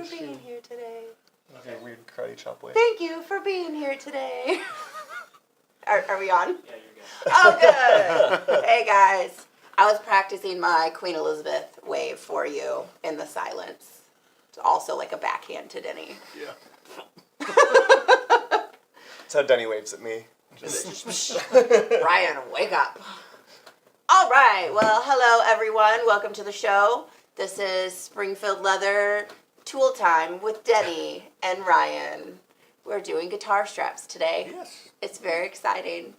for being here today. Okay, weird karate chop way. Thank you for being here today. Are we on? Yeah, you're good. Oh, good. Hey, guys. I was practicing my Queen Elizabeth wave for you in the silence. It's also like a backhand to Denny. Yeah. That's how Denny waves at me. Ryan, wake up. All right. Well, hello, everyone. Welcome to the show. This is Springfield Leather Tool Time with Denny and Ryan. We're doing guitar straps today. Yes. It's very exciting.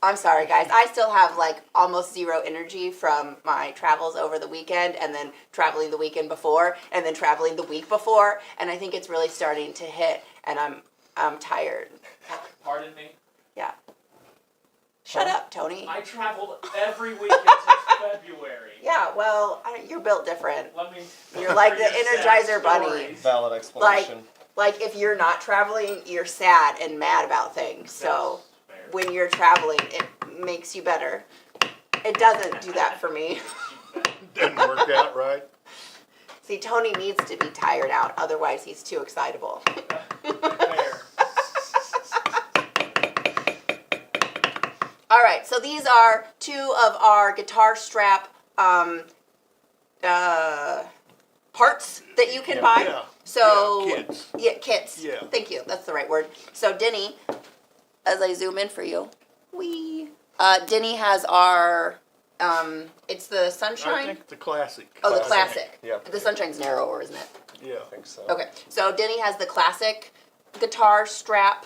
I'm sorry, guys. I still have like almost zero energy from my travels over the weekend and then traveling the weekend before and then traveling the week before. And I think it's really starting to hit and I'm tired. Pardon me? Yeah. Shut up, Tony. I traveled every weekend since February. Yeah, well, you're built different. Let me. You're like the hear your Energizer sad Bunny. stories. Valid explanation. Like if you're not traveling, you're sad and mad about things. So That's fair. when you're traveling, it makes you better. It doesn't do that for me. Didn't work out right. See, Tony needs to be tired out, otherwise he's too excitable. Fair. All right, so these are two of our guitar strap parts that you can buy. Yeah. So Yeah, kits. Yeah, kits. Yeah. Thank you. That's the right word. So Denny, as I zoom in for you, Denny has our it's the I Sunshine. think the classic. Oh, the classic. Yeah. The Sunshine's narrower, isn't it? Yeah. I think so. Okay. So Denny has the classic guitar strap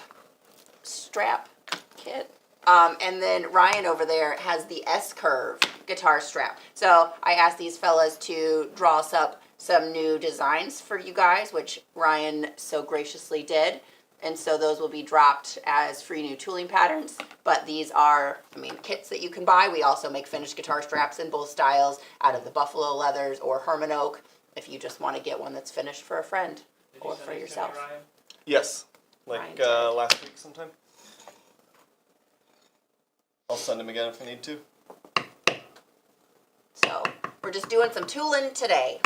kit. And then Ryan over there has the S-curve guitar strap. So I asked these fellas to draw us up some new designs for you guys, which Ryan so graciously did. And so those will be dropped as free new tooling patterns. But these are, kits that you can buy. We also make finished guitar straps in both styles out of the buffalo leathers or Herman oak if you just want to get one that's finished for a friend Did you or send for these to me, yourself. Ryan? Yes. Ryan Like did. last week sometime. I'll send him again if I need to. So we're just doing some tooling today.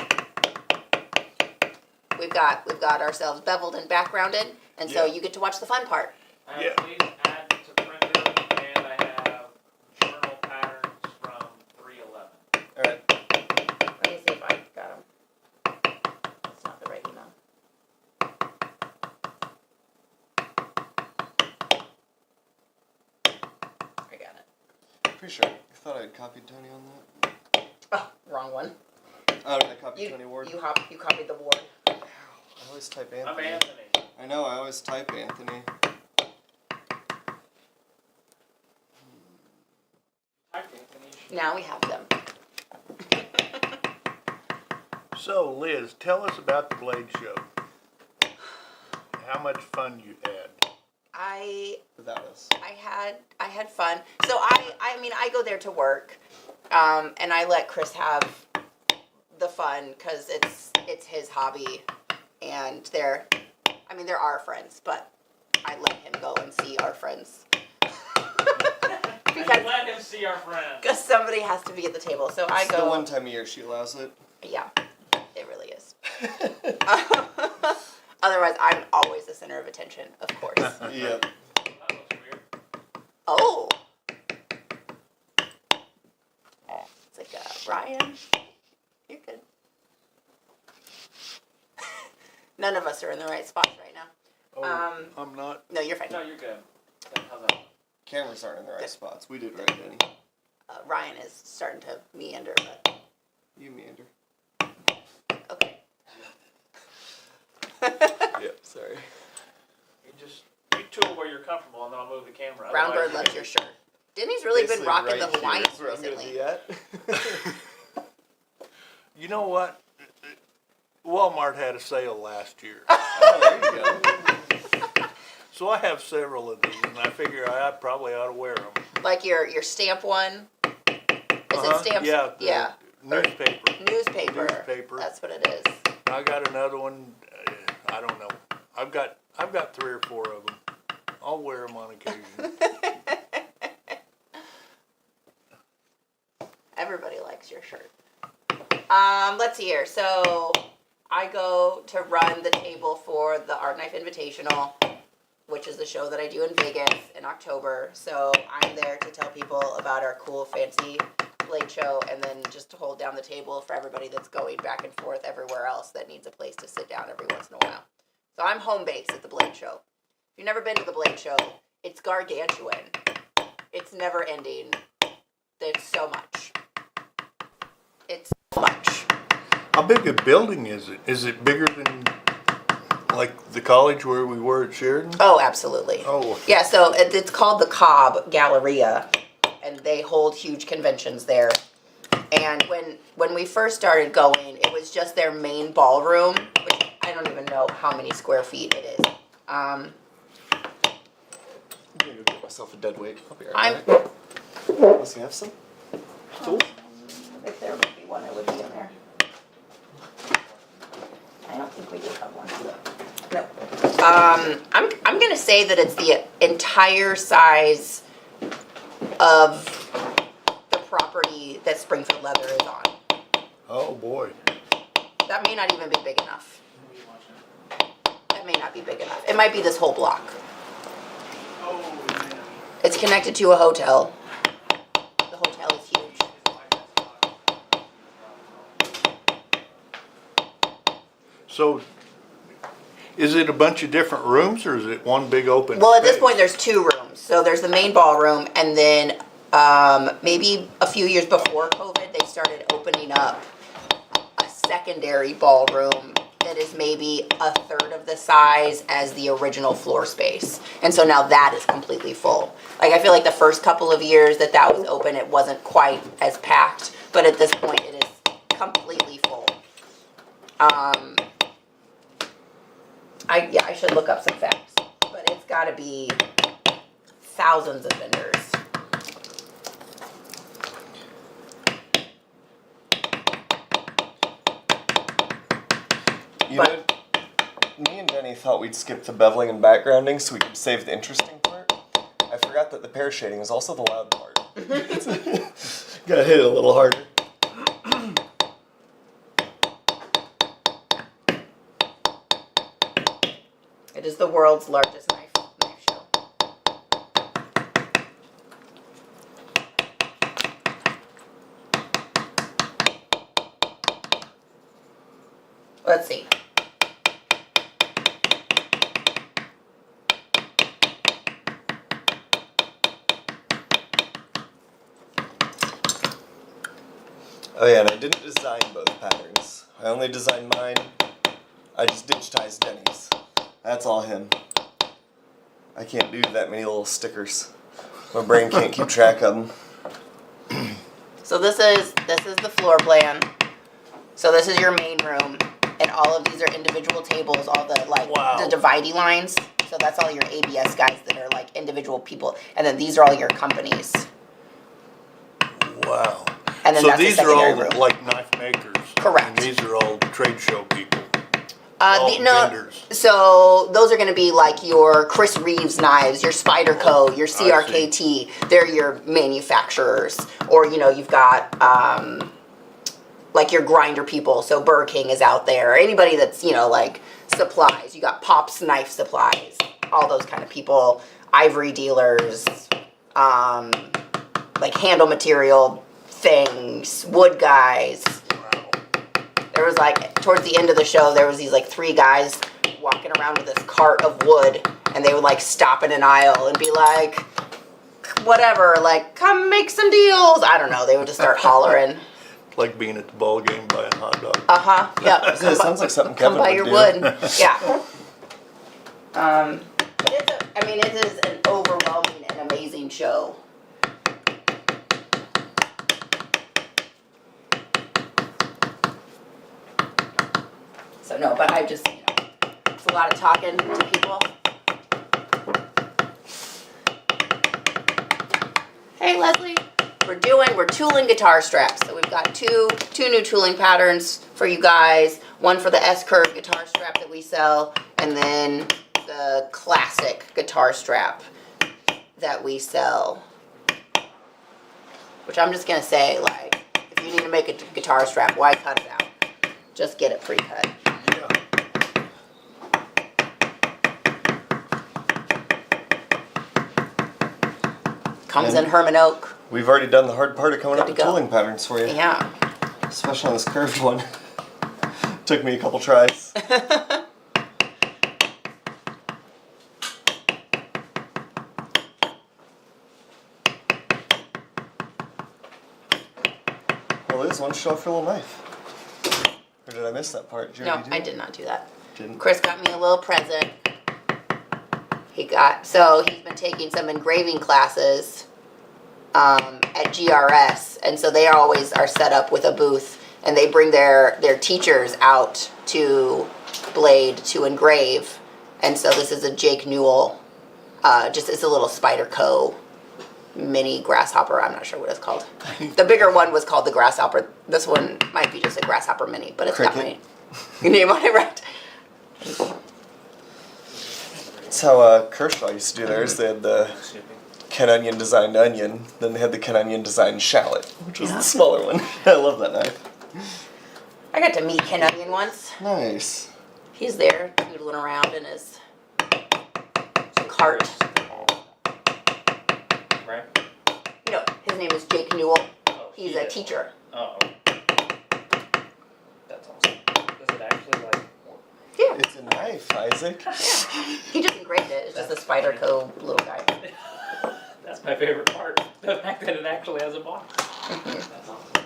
We've got ourselves beveled and backgrounded, and so Yeah. you get to watch the fun part. I have Yeah. please add to printer, and I have journal patterns from 311. Alright. Let me see if I got them. It's not the right email. I got it. Pretty sure. I thought I had copied Tony on that. Oh, wrong one. Oh, did I copy Tony Ward? You copied the Ward. I always type I'm Anthony. Anthony. I know, I always type Anthony. Typed Anthony. You should- Now we have them. So, Liz, tell us about the Blade Show. How much fun you had. Without us. I had fun. So I go there to work, and I let Chris have the fun because it's his hobby, and they're our friends, but I let him go and see our friends And you let him see our friends. because somebody has to be at the table. So I It's go. the one time a year she allows it. Yeah, it really is. Otherwise, I'm always the center of attention, of course. Yeah. That looks weird. Oh. It's like, Ryan, you're good. None of us are in the right spots right now. Oh, I'm not. No, you're fine. No, you're good. How's that? Cameras aren't in the right Good. spots. We did right, Denny. Ryan is starting to meander, but You meander. okay. Yep, sorry. You tool where you're comfortable, and then I'll move the camera. Brown Otherwise- Bird loves your shirt. Denny's really been Basically rocking right the here Hawaiians is where I'm gonna recently. be at. You know what? Walmart had a sale last year. Oh, there you go. So I have several of these, and I figure I probably ought to wear them. Like your stamp one. Is it stamps? Yeah. the Yeah. Newspaper. Newspaper. Newspaper. That's what it is. I got another one. I don't know. I've got 3 or 4 of them. I'll wear them on occasion. Everybody likes your shirt. Let's see here. So I go to run the table for the Art Knife Invitational, which is the show that I do in Vegas in October. So I'm there to tell people about our cool, fancy blade show, and then just to hold down the table for everybody that's going back and forth everywhere else that needs a place to sit down every once in a while. So I'm home base at the blade show. If you've never been to the blade show, it's gargantuan. It's never ending. There's so much. It's so much. How big a building is it? Is it bigger than like the college where we were at Sheridan? Oh, absolutely. Oh. Yeah, so it's called the Cobb Galleria, and they hold huge conventions there. And when we first started going, it was just their main ballroom, which I don't even know how many square feet it is. I'm gonna go get myself a dead weight. I'll be right I'm. back. Unless you have some tools. If there would be one, it would be in there. I don't think we do have one. No. I'm gonna say that it's the entire size of the property that Springfield Leather is on. Oh boy. That may not even be big enough. That may not be big enough. It might be this whole block. It's connected to a hotel. The hotel is huge. So, is it a bunch of different rooms or is it one big open Well, at this space? point, there's 2 rooms. So there's the main ballroom, and then maybe a few years before COVID, they started opening up a secondary ballroom that is maybe a third of the size as the original floor space. And so now that is completely full. Like, I feel like the first couple of years that was open, it wasn't quite as packed, but at this point, it is completely full. I should look up some facts, but it's got to be thousands of vendors. You know, me and Denny thought we'd skip the beveling and backgrounding so we could save the interesting part. I forgot that the pear shading is also the loud part. Gotta hit it a little harder. It is the world's largest knife show. Let's see. Oh yeah, and I didn't design both patterns. I only designed mine. I just digitized Denny's. That's all him. I can't do that many little stickers. My brain can't keep track of them. So this is the floor plan. So this is your main room, and all of these are individual tables, all the Wow. the dividing lines. So that's all your ABS guys that are like individual people, and then these are all your companies. Wow. And then So that's the these are secondary all room. like knife makers. Correct. And these are all trade show people. All No, vendors. so those are going to be like your Chris Reeves knives, your Spyderco, your CRKT. They're your manufacturers, or you've got like your grinder people. So Burger King is out there. Anybody that's like supplies. You got Pop's Knife Supplies, all those kind of people. Ivory dealers, like handle material things, wood guys. There was like, towards the end of the show, there was these like 3 guys walking around with this cart of wood, and they would like stop in an aisle and be like, whatever, like, come make some deals. I don't know, they would just start hollering. Like being at the ball game buying hot dogs. Uh-huh, yeah. It sounds like something Come Kevin buy would your do. wood, yeah. But it is an overwhelming and amazing show. So no, but I just, it's a lot of talking to people. Hey Leslie, we're tooling guitar straps. So we've got two new tooling patterns for you guys. One for the S-curve guitar strap that we sell, and then the classic guitar strap that we sell. Which I'm just gonna say, like, if you need to make a guitar strap, why cut it out? Just get it pre-cut. Comes in Herman Oak. We've already done the hard part of coming Good up to with go. tooling patterns for you. Yeah. Especially on this curved one. Took me a couple tries. Well, there's one show off your little knife. Or did I miss that part? Did you No, already do I it? did not do that. Didn't. Chris got me a little present. He's been taking some engraving classes at GRS, and so they always are set up with a booth, and they bring their teachers out to Blade to engrave. And so this is a Jake Newell, it's a little Spyderco mini grasshopper. I'm not sure what it's called. The bigger one was called the grasshopper. This one might be just a grasshopper mini, but it's got my name on it, right? That's how Kershaw used to do theirs. They had the Ken Onion designed onion, then they had the Ken Onion designed shallot, which was Yeah. the smaller one. I love that knife. I got to meet Ken Onion once. Nice. He's there noodling around in his cart. Right? You know, his name is Jake Newell. Oh, He's he a did. teacher. Oh. That's awesome. Does it actually like work? Yeah. It's a knife, Isaac. He just engraved it. It's just a Spyderco little guy. That's my favorite part. The fact that it actually has a box. That's awesome.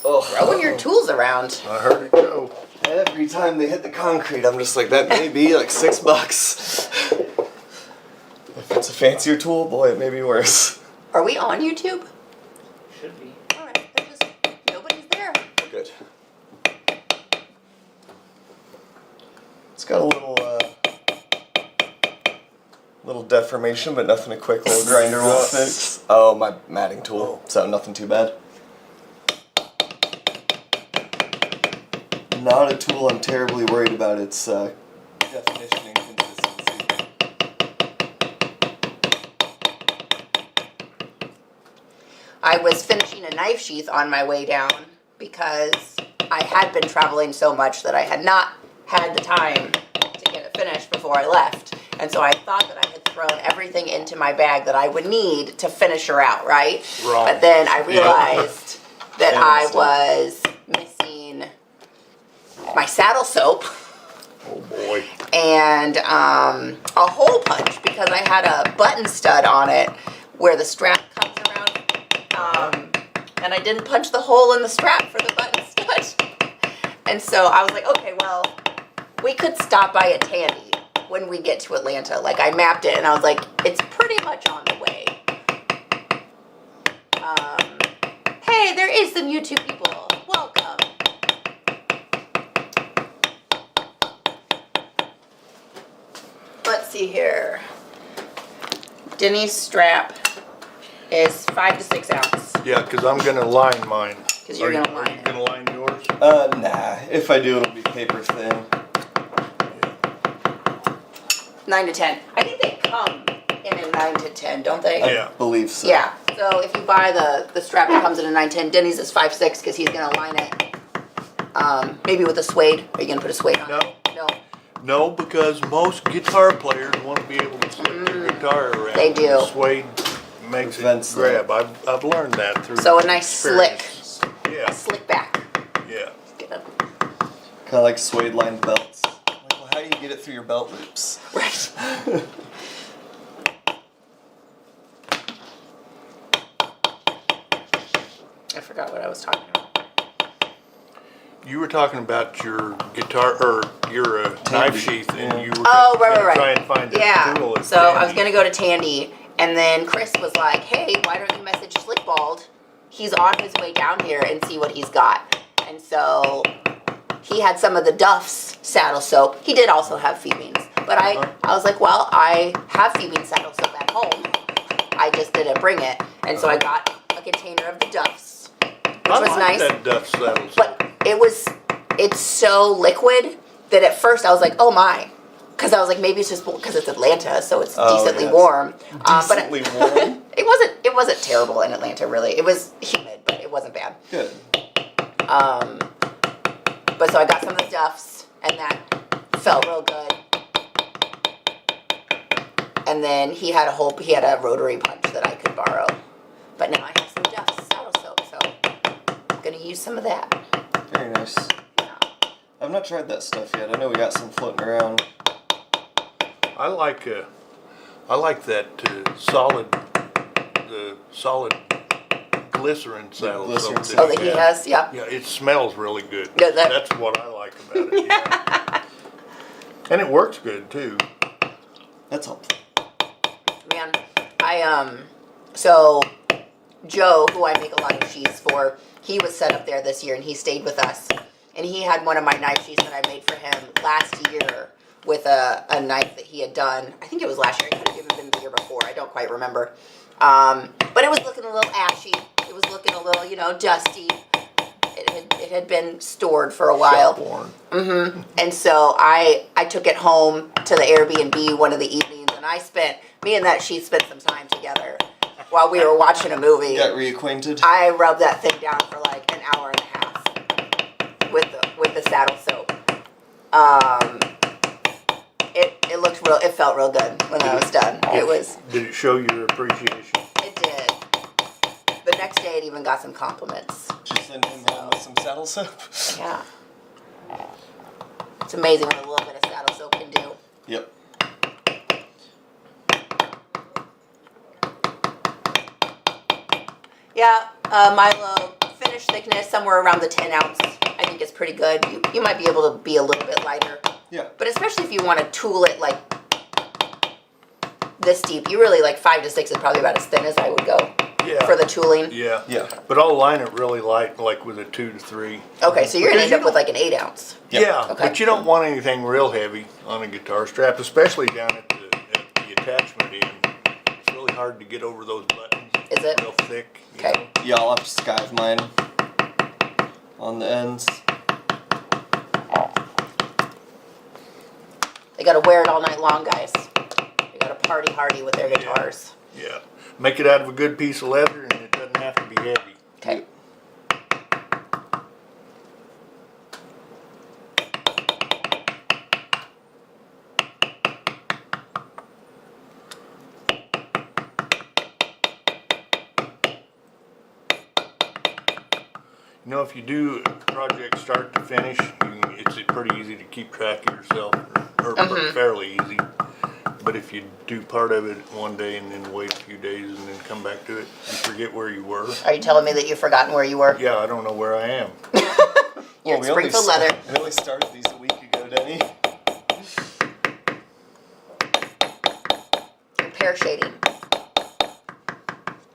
Oh. Throwing your tools around. I heard it go. Every time they hit the concrete, I'm just like, that may be like $6. If it's a fancier tool, boy, it may be worse. Are we on YouTube? Should be. Alright, nobody's there. Good. It's got a little deformation, but nothing a quick little grinder won't fix. Oh, my matting tool, so nothing too bad. Not a tool I'm terribly worried about its definition and consistency. I was finishing a knife sheath on my way down because I had been traveling so much that I had not had the time to get it finished before I left. And so I thought that I had thrown everything into my bag that I would need to finish her out, right? Wrong. But then I realized that I Understood. was missing my saddle soap Oh boy. and a hole punch because I had a button stud on it where the strap comes around. And I didn't punch the hole in the strap for the button stud. And so I was like, okay, well, we could stop by a Tandy when we get to Atlanta. Like, I mapped it and I was like, it's pretty much on the way. Hey, there is some YouTube people. Welcome. Let's see here. Denny's strap is 5 to 6 ounce. Yeah, because I'm going to line mine. 'Cause you're gonna line it. Are you going to line yours? Nah. If I do, it'll be paper thin. 9 to 10. I think they come in a 9 to 10, don't they? Yeah. I believe so. Yeah. So if you buy the strap that comes in a 9-10, Denny's is 5-6 because he's gonna line it. Maybe with a suede. Are you gonna put a suede on No. it? No. No, because most guitar players want to be able to flip their guitar around. They do. And suede makes Prevents it grab. I've learned that through So a nice experience. Yeah, Slick back. yeah. Get a, Kind of like suede lined belts. Like, well, how do you get it through your belt loops? right. I forgot what I was talking about. You were talking about your guitar or your knife sheath, and you were Oh, right, gonna right, try right. and find a Yeah. tool. at So I was Tandy. gonna go to Tandy, and then Chris was like, "Hey, why don't you message Slickbald? He's on his way down here and see what he's got." And so he had some of the Duff's saddle soap. He did also have Phoebe's, but I was like, "Well, I have Phoebe's saddle soap at home. I just didn't bring it." And so I got a container of the Duff's, which I was like nice. that Duff saddle. But it's so liquid that at first I was like, oh my. Because I was like, maybe it's just because it's Atlanta, so it's Oh, decently yes. warm. Decently warm? It wasn't terrible in Atlanta, really. It was humid, but it wasn't bad. Good. But so I got some of the Duff's, and that felt real good. And then he had a rotary punch that I could borrow. But now I have some Duff's saddle soap, so I'm gonna use some of that. Very nice. Yeah. I've not tried that stuff yet. I know we got some floating around. I like that solid glycerin saddle glycerin soap. Oh, that he has, yeah. Yeah, it smells really good. Does it? That's what I like about it. Yeah. And it works good too. That's helpful. Man, so Joe, who I make a lot of sheaths for, he was set up there this year and he stayed with us. And he had one of my knife sheaths that I made for him last year with a knife that he had done. I think it was last year. It could have even been the year before. I don't quite remember. But it was looking a little ashy. It was looking a little, dusty. It had been stored for a while. Shop-worn. And so I took it home to the Airbnb one of the evenings, and me and that sheath spent some time together while we were watching a movie. Got reacquainted. I rubbed that thing down for like an hour and a half with the saddle soap. It looked real. It felt real good when I was done. It was. Did it show your appreciation? It did. The next day, it even got some compliments. Just send him home with some saddle soap. Yeah. It's amazing what a little bit of saddle soap can do. Yep. Yeah, Milo, finished thickness somewhere around the 10 ounce. I think it's pretty good. You might be able to be a little bit lighter. Yeah. But especially if you want to tool it like this deep, you really like 5 to 6 is probably about as thin as I would go Yeah. for the tooling. Yeah. Yeah. But I'll line it really light, like with a 2 to 3. Okay, so you're going to end Because up with like an 8 ounce. Yep. Yeah, Okay. but you don't want anything real heavy on a guitar strap, especially down at the attachment end. It's really hard to get over those buttons. Is it? Real thick. you Okay. know. Yeah, I'll have to skive mine on the ends. They got to wear it all night long, guys. They got to party hardy with their guitars. Yeah. Make it out of a good piece of leather and it doesn't have to be heavy. Okay. You know, if you do a project start to finish, it's pretty easy to keep track of yourself, or fairly easy. But if you do part of it one day and then wait a few days and then come back to it, you forget where you were. Are you telling me that you've forgotten where you were? Yeah, I don't know where I am. You're in Springfield Leather. We only started these a week ago, Denny. You're pear shading.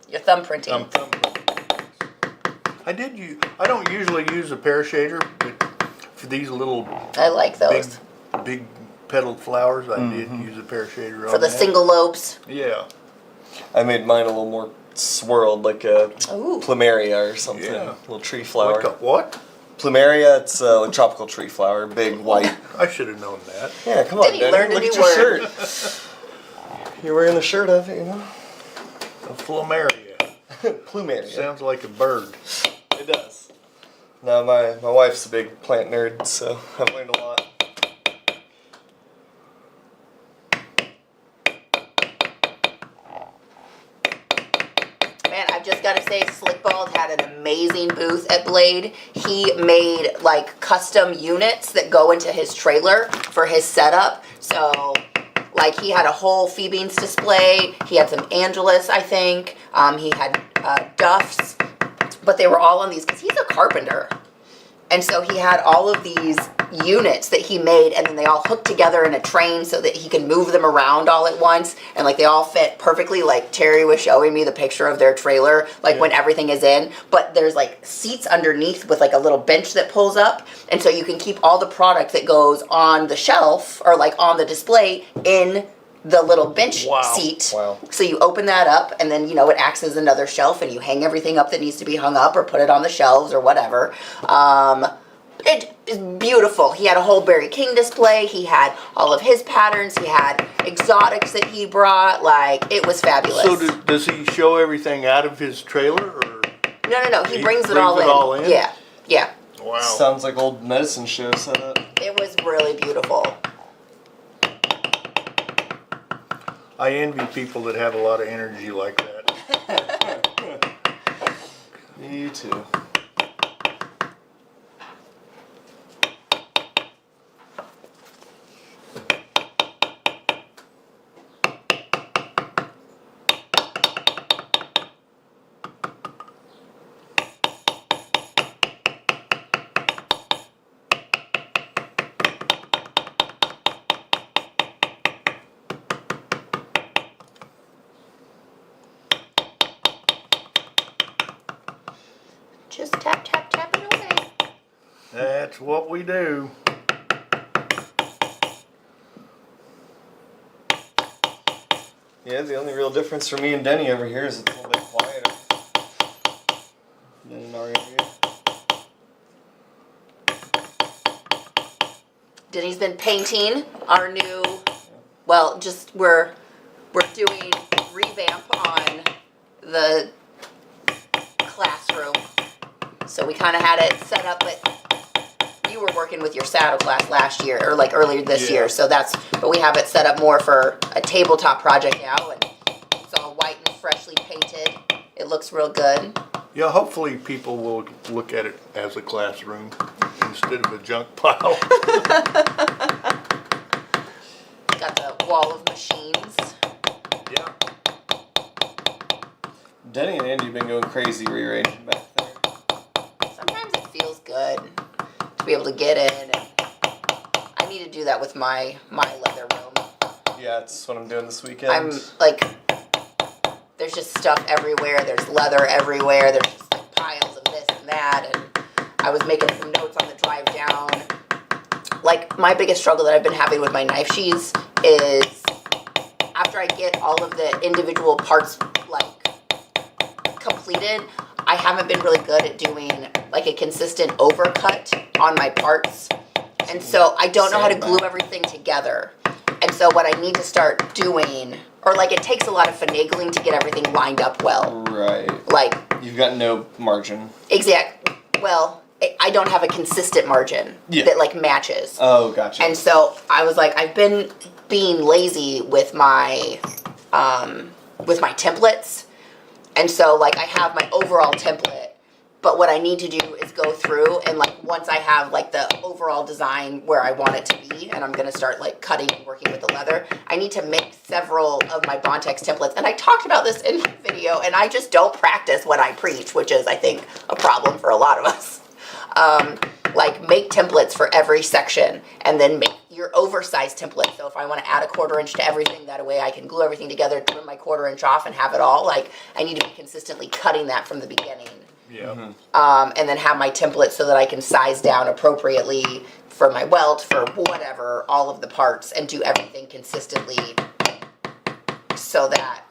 You're thumb printing. I don't usually use a pear shader, but for these little I like those. big petaled flowers, I did use a pear shader on For the that. single lobes. Yeah. I made mine a little more swirled, like a Ooh. plumeria or something. Yeah. Little tree flower. Like a what? Plumeria, it's a tropical tree flower, big white. I should have known that. Yeah, come on, Denny Denny. learned a Look new at your word. shirt. You're wearing the shirt of it, you know? A plumeria. Plumeria. Sounds like a bird. It does. No, my wife's a big plant nerd, so I've learned a lot. Man, I've just got to say, Slickbald had an amazing booth at Blade. He made like custom units that go into his trailer for his setup. So, like, he had a whole Phoebe's display. He had some Angelus, I think. He had Duff's, but they were all on these because he's a carpenter. And so he had all of these units that he made, and then they all hooked together in a train so that he can move them around all at once, and like they all fit perfectly. Like Terry was showing me the picture of their trailer, like when everything is in, but there's like seats underneath with like a little bench that pulls up, and so you can keep all the product that goes on the shelf or like on the display in the little bench seat. Wow. So you open that up, and then, it acts as another shelf, and you hang everything up that needs to be hung up or put it on the shelves or whatever. It is beautiful. He had a whole Barry King display. He had all of his patterns. He had exotics that he brought. Like, it was fabulous. So does he show everything out of his trailer, or? No. He brings it brings all it in. all in? Yeah. Wow. Sounds like old medicine show setup. It was really beautiful. I envy people that have a lot of energy like that. Me too. Just tap, tap, tap it away. That's what we do. Yeah, the only real difference for me and Denny over here is it's a little bit quieter than in our area. Denny's been painting our new, well, just we're doing revamp on the classroom. So we kind of had it set up, but you were working with your saddle class last year, or like earlier this year. So but we have it set up more for a tabletop project now, and it's all white and freshly painted. It looks real good. Yeah, hopefully people will look at it as a classroom instead of a junk pile. Got the wall of machines. Yeah. Denny and Andy have been going crazy rearranging back there. Sometimes it feels good to be able to get in, and I need to do that with my leather room. Yeah, it's what I'm doing this weekend. I'm like, there's just stuff everywhere. There's leather everywhere. There's just like piles of this and that. And I was making some notes on the drive down. Like, my biggest struggle that I've been having with my knife sheaths is after I get all of the individual parts like completed, I haven't been really good at doing like a consistent overcut on my parts. And so I don't know how to glue everything together. And so what I need to start doing, or like it takes a lot of finagling to get everything lined up well. Right. Like, You've got no margin. well, I don't have a consistent margin that like matches. Oh, gotcha. And so I was like, I've been being lazy with my templates. And so like I have my overall template, but what I need to do is go through and like once I have like the overall design where I want it to be, and I'm gonna start like cutting and working with the leather, I need to make several of my Bontex templates. And I talked about this in my video, and I just don't practice what I preach, which is I think a problem for a lot of us. Like make templates for every section and then make your oversized template. So if I want to add a 1/4 inch to everything, that way I can glue everything together, trim my 1/4 inch off and have it all. Like I need to be consistently cutting that from the beginning. Yeah. And then have my template so that I can size down appropriately for my welt, for whatever, all of the parts, and do everything consistently so that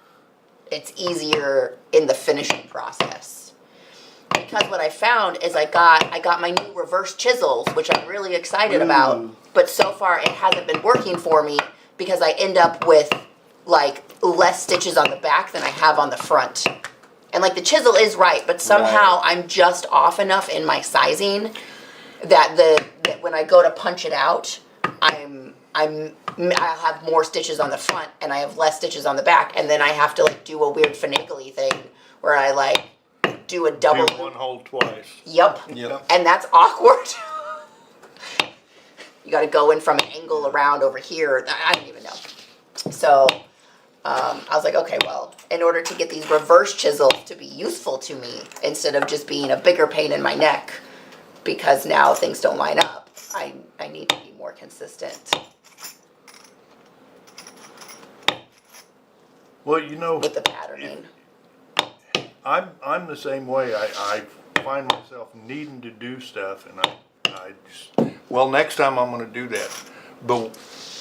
it's easier in the finishing process. Because what I found is I got my new reverse chisels, which I'm really excited about, but so far it hasn't been working for me because I end up with like less stitches on the back than I have on the front. And like the chisel is right, but somehow I'm just off enough in my sizing that when I go to punch it out, I'll have more stitches on the front and I have less stitches on the back, and then I have to like do a weird finagly thing where I like do a double. Do one hole twice. Yep. And that's awkward. You got to go in from an angle around over here. I don't even know. So I was like, okay, well, in order to get these reverse chisels to be useful to me instead of just being a bigger pain in my neck, because now things don't line up, I need to be more consistent. Well, you know, With the patterning. I'm the same way. I find myself needing to do stuff, and I just, well, next time I'm going to do that. But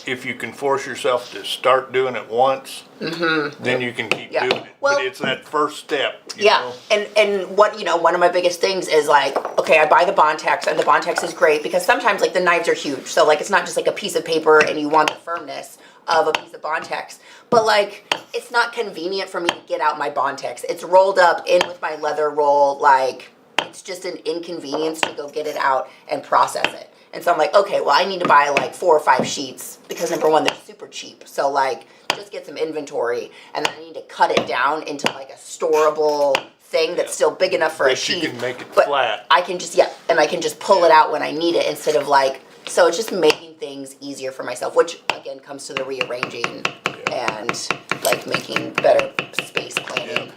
if you can force yourself to start doing it once, then you can keep doing it. Well, but it's that first step. You Yeah, know? and what, one of my biggest things is like, okay, I buy the Bontex, and the Bontex is great because sometimes like the knives are huge, so like it's not just like a piece of paper and you want the firmness of a piece of Bontex, but like it's not convenient for me to get out my Bontex. It's rolled up in with my leather roll, like it's just an inconvenience to go get it out and process it. And so I'm like, okay, well, I need to buy like 4 or 5 sheets because number one, they're super cheap. So like, just get some inventory, and then I need to cut it down into like a storable thing that's still big enough for a That sheet. you can make it but flat. I can just and I can just pull it out when I need it instead of like. So it's just making things easier for myself, which again comes to the rearranging and like making better space planning.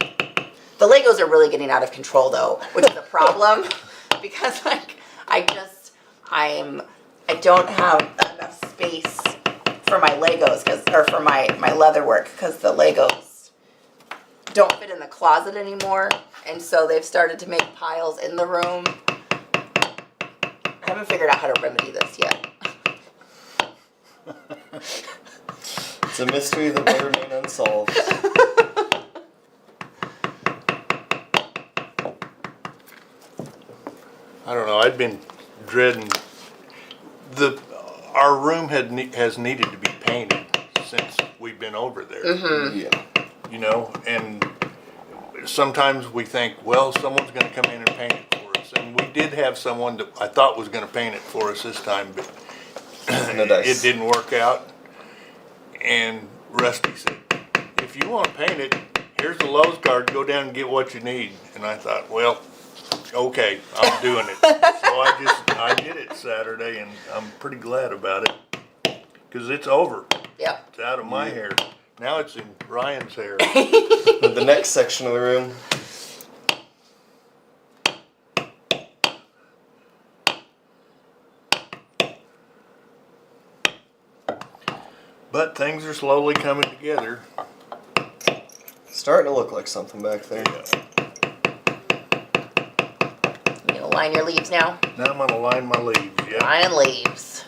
The Legos are really getting out of control though, which is a problem because like I don't have enough space for my Legos or for my leatherwork because the Legos don't fit in the closet anymore, and so they've started to make piles in the room. I haven't figured out how to remedy this yet. It's a mystery that will remain unsolved. I don't know. I'd been dreading our room has needed to be painted since we've been over there. Yeah. You know, and sometimes we think, well, someone's going to come in and paint it for us, and we did have someone that I thought was going to paint it for us this time, but No dice. it didn't work out. And Rusty said, if you want to paint it, here's the Lowe's card, go down and get what you need. And I thought, well, okay, I'm doing it. So I did it Saturday, and I'm pretty glad about it because it's over. Yep. It's out of my hair. Now it's in Ryan's hair. The next section of the room. But things are slowly coming together. Starting to look like something back there. Yeah. You gonna line your leaves now? Now I'm gonna line my leaves. Yeah. Line leaves.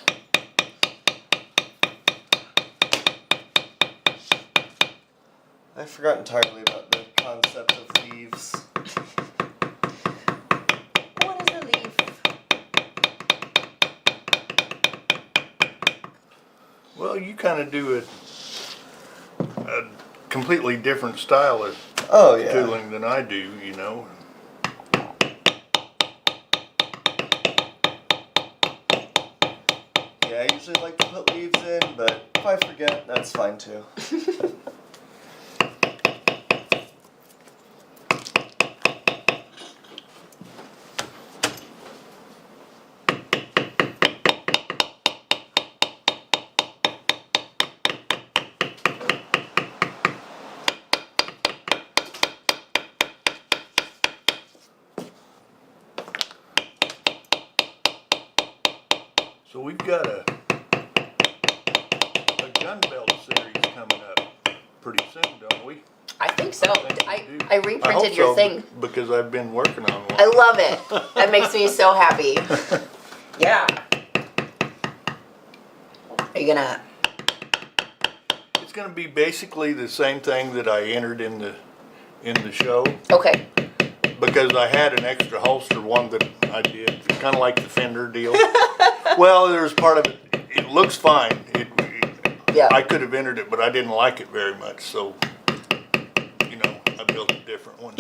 I forgot entirely about the concept of leaves. What is a leaf? Well, you kind of do a completely different style of Oh yeah. tooling than I do, you know. Yeah, I usually like to put leaves in, but if I forget, that's fine too. So we've got a gun belt series coming up pretty soon, don't we? I think so. I think we do. I I reprinted hope your so, thing. because I've been working on one. I love it. That makes me so happy. Yeah. Are you gonna? It's going to be basically the same thing that I entered in the show, Okay. because I had an extra holster one that I did, kind of like the fender deal. Well, there's part of it. It looks fine. Yeah. I could have entered it, but I didn't like it very much, so you know, I built a different one.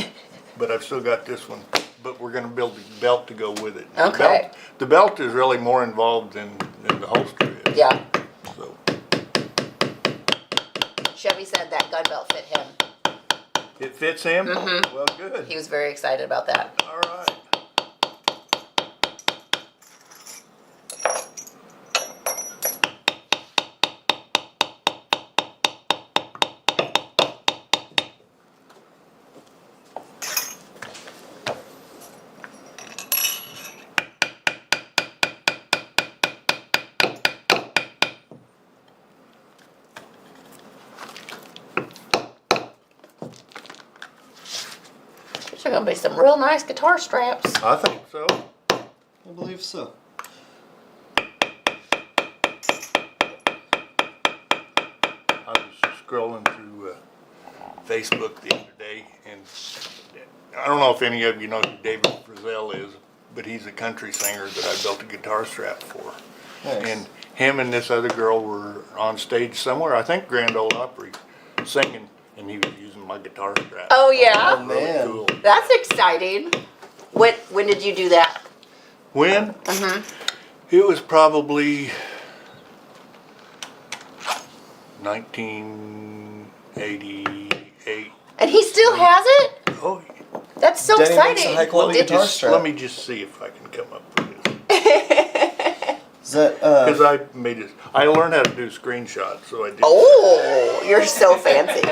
But I've still got this one. But we're going to build a belt to go with it. Okay. The belt is really more involved than the holster is. Yeah. So Chevy said that gun belt fit him. it fits him. Mhm. Well, good. He was very excited about that. All right. These are gonna be some real nice guitar straps. I think so. I believe so. I was scrolling through Facebook the other day, and I don't know if any of you know who David Frizzell is, but he's a country singer that I built a guitar strap for. Nice. And him and this other girl were on stage somewhere, I think Grand Ole Opry, singing, and he was using my guitar strap. Oh yeah, Oh, Really man. cool. that's exciting. When did you do that? When? Mhm. It was probably 1988. And he still has it? Oh, That's so Denny makes a exciting. high quality guitar strap. let me just see if I can come up with this. Is that Because I made it. I learned how to do screenshots, so I did. Oh, you're so fancy.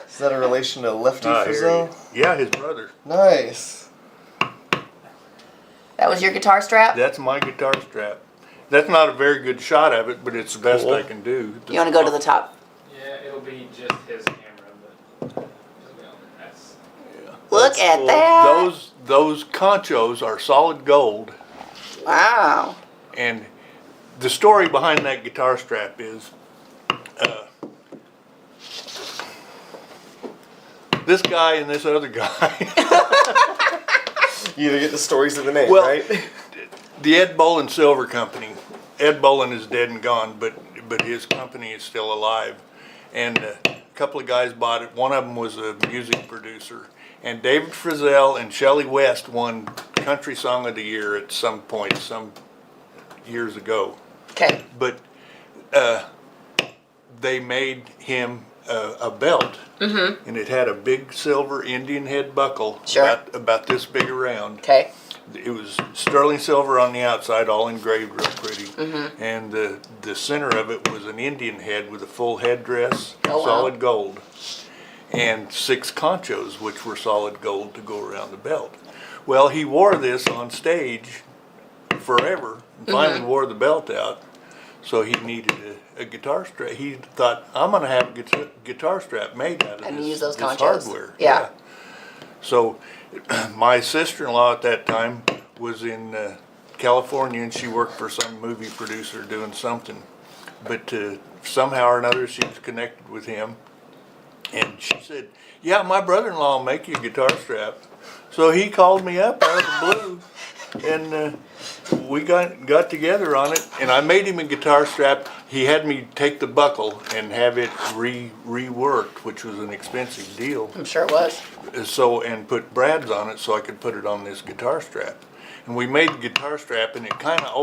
is that a relation to Lefty Ah, here Frizzell? he is. Yeah, his brother. Nice. That was your guitar strap? That's my guitar strap. That's not a very good shot of it, but it's the best Cool. I can do. You want to go to the top? Yeah, it'll be just his camera, but that's Look That's at cool. that. Those conchos are solid gold, Wow. and the story behind that guitar strap is, this guy and this other guy. You either get the stories of the name, Well, right? The Ed Bolin Silver Company. Ed Bolin is dead and gone, but his company is still alive. And a couple of guys bought it. One of them was a music producer. And David Frizzell and Shelley West won Country Song of the Year at some point, some years ago. Okay. But they made him a belt. Mm-hmm. And it had a big silver Indian head buckle, Sure. about this big around. Okay. It was sterling silver on the outside, all engraved real pretty. Mm-hmm. And the center of it was an Indian head with a full headdress, Oh, wow. solid gold, and 6 conchos, which were solid gold to go around the belt. Well, he wore this on stage forever, and finally wore the belt out, so he needed a guitar strap. He thought, I'm going to have a guitar strap made out of And this, use those this conchos. hardware. Yeah. So my sister-in-law at that time was in California, and she worked for some movie producer doing something. But somehow or another, she was connected with him. And she said, yeah, my brother-in-law will make you a guitar strap. So he called me up out of the blue, and we got together on it. And I made him a guitar strap. He had me take the buckle and have it reworked, which was an expensive deal. I'm sure it was. So, and put brads on it so I could put it on this guitar strap. And we made the guitar strap, and it kind of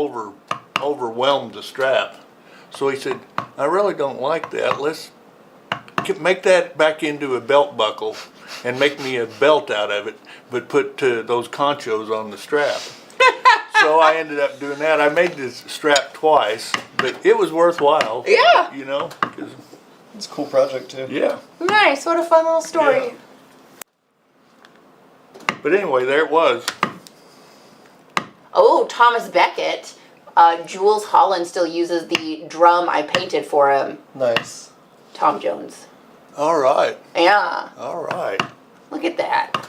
overwhelmed the strap. So he said, I really don't like that. Let's make that back into a belt buckle and make me a belt out of it, but put those conchos on the strap. So I ended up doing that. I made this strap twice, but it was worthwhile. Yeah. You know? 'Cause, It's a cool project too. yeah. Nice. What a fun little story. Yeah. But anyway, there it was. Oh, Thomas Beckett. Jules Holland still uses the drum I painted for him. Nice. Tom Jones. All right. Yeah. All right. Look at that.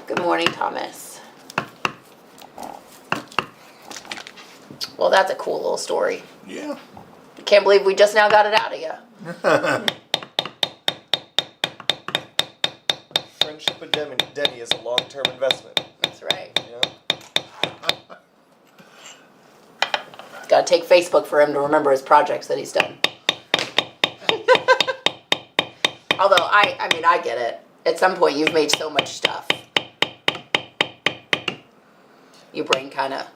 Good morning, Thomas. Well, that's a cool little story. Yeah. Can't believe we just now got it out of you. Friendship with Denny is a long-term investment. That's right. Yeah. Gotta take Facebook for him to remember his projects that he's done. Although, I mean, I get it. At some point, you've made so much stuff. Your brain kind of,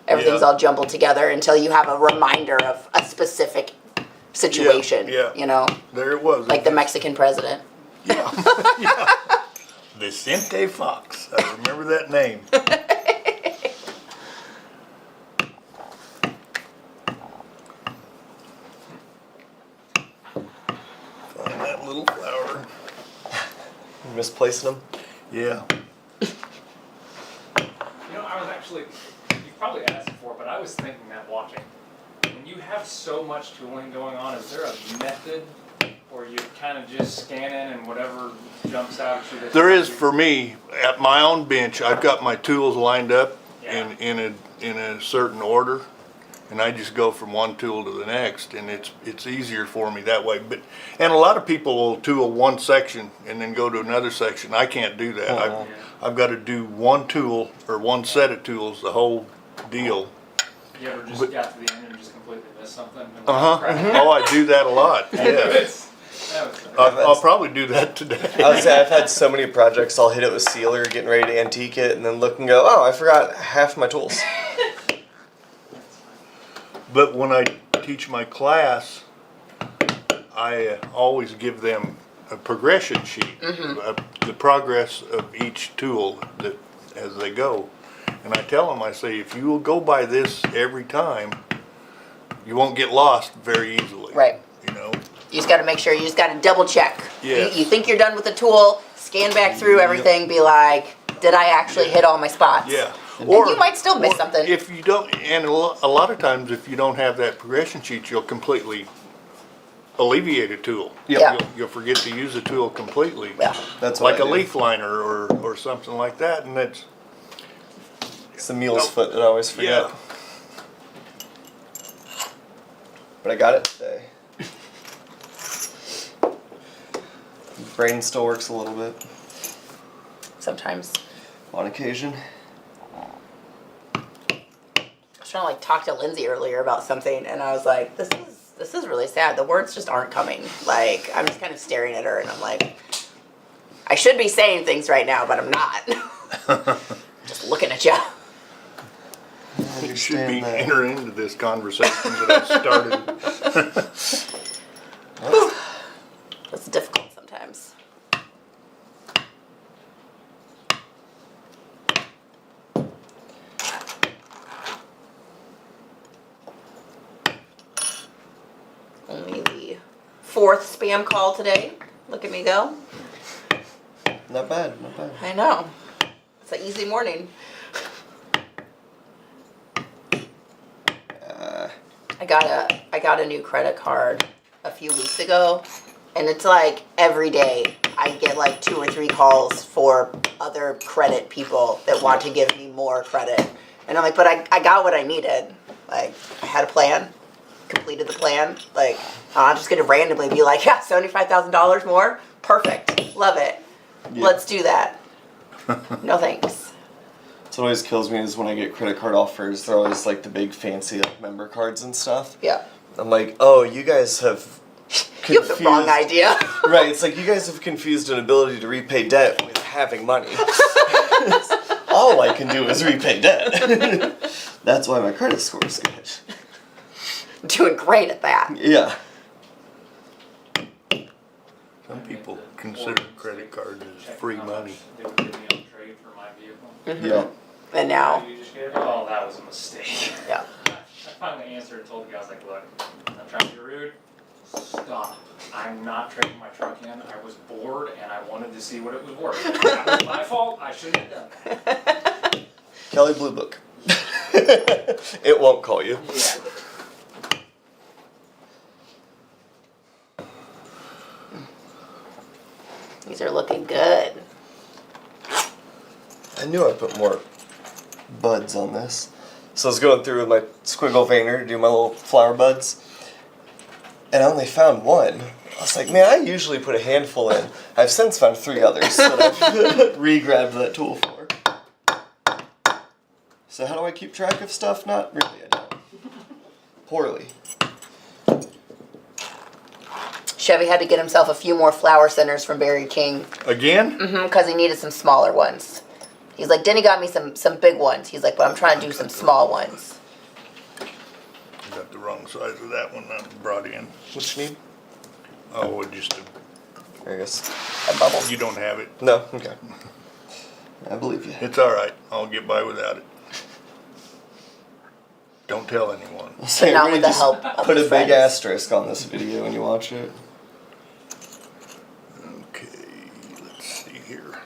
everything's Yeah. all jumbled together until you have a reminder of a specific situation. Yeah. You know, There it was. like the Mexican president. Yeah. Yeah. Vicente Fox. I remember that name. Find that little flower. Misplacing them. Yeah. You know, I was actually, you probably asked before, but I was thinking that watching. When you have so much tooling going on, is there a method or you kind of just scan in and whatever jumps out at you? that There you- is for me at my own bench. I've got my tools lined up Yeah. in a certain order, and I just go from one tool to the next, and it's easier for me that way. But and a lot of people will tool one section and then go to another section. I can't do that. Uh-huh. I've got to do one tool or one set of tools, the whole deal. You ever just got to the end and just completely missed something? And Uh huh. crap. Oh, I do that a lot. Yes. That was I'll probably do that today. I would say I've had so many projects. I'll hit it with sealer, getting ready to antique it, and then look and go, oh, I forgot half my tools. But when I teach my class, I always give them a progression sheet, the progress of each tool that as they go. And I tell them, I say, if you will go by this every time, you won't get lost very easily. Right. You know? You just got to make sure, you just got to double check. Yes. You think you're done with the tool, scan back through everything, be like, did I actually hit all my spots? Yeah. And you might still miss or something. If you don't, and a lot of times if you don't have that progression sheet, you'll completely alleviate a tool. Yep. Yeah. You'll forget to use a tool completely. Yeah. That's what Like I a do. leaf liner or something like that, and that's, It's the mule's foot that I always forget. yeah. But I got it today. Brain still works a little bit Sometimes. on occasion. I was trying to like talk to Lindsay earlier about something, and I was like, this is really sad. The words just aren't coming. Like, I'm just kind of staring at her, and I'm like, I should be saying things right now, but I'm not. Just looking at you. You should be entering into this conversation that I started. It's difficult sometimes. Only the fourth spam call today. Look at me go. Not bad, not bad. I know. It's an easy morning. I got a new credit card a few weeks ago, and it's like every day I get like 2 or 3 calls for other credit people that want to give me more credit. And I'm like, but I got what I needed. Like, I had a plan, completed the plan. Like, I'm not just gonna randomly be like, yeah, $75,000 more? Perfect. Love it. Yeah. Let's do that. No thanks. What always kills me is when I get credit card offers, they're always like the big fancy like member cards and stuff. Yeah. I'm like, oh, you guys have You have the wrong idea. Right, it's like you guys have confused an ability to repay debt with having money. All I can do is repay debt. That's why my credit score is good. Doing great at that. Yeah. Some people consider credit cards as free money. They would give me on trade for my vehicle. Yeah. And now, You just gave it? Oh, that was a mistake. yeah. I finally answered and told the guy, I was like, look, I'm trying to be rude. Stop. I'm not trading my truck in. I was bored and I wanted to see what it was worth. That was my fault. I shouldn't have done that. Kelly Blue Book. It won't call you. Yeah. These are looking good. I knew I put more buds on this. So I was going through with my squiggle veiner to do my little flower buds. And I only found one. I was like, man, I usually put a handful in. I've since found 3 others that I've re-grabbed that tool for. So how do I keep track of stuff? Not really, I don't. Poorly. Chevy had to get himself a few more flower centers from Barry King. Again? Because he needed some smaller ones. He's like, Denny got me some big ones. He's like, but I'm trying to do some small ones. Got the wrong size of that one I brought in. What you need? Oh, just I guess. A bubble. you don't have it. No? Okay. I believe you. It's all right. I'll get by without it. Don't tell anyone. Say, Not really with the just help of put a his big friends. asterisk on this video when you watch it. Okay, let's see here.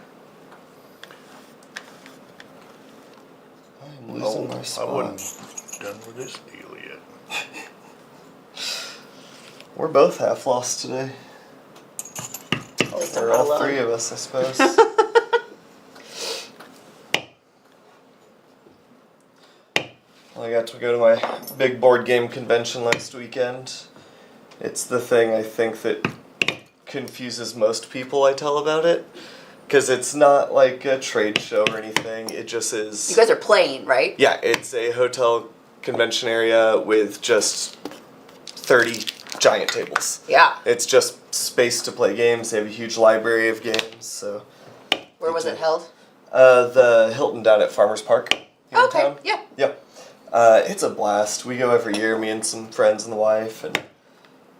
I'm losing my I spot. wasn't done with this deal yet. We're both half lost today. At least I'm Or not all alone. 3 of us, I suppose. Well, I got to go to my big board game convention last weekend. It's the thing I think that confuses most people I tell about it. Because it's not like a trade show or anything, it just is... You guys are playing, right? Yeah, it's a hotel convention area with just 30 giant tables. Yeah. It's just space to play games. They have a huge library of games. So Where was it held? the Hilton down at Farmers Park. Here in Okay. town. Yeah. Yep. It's a blast. We go every year, me and some friends and the wife, and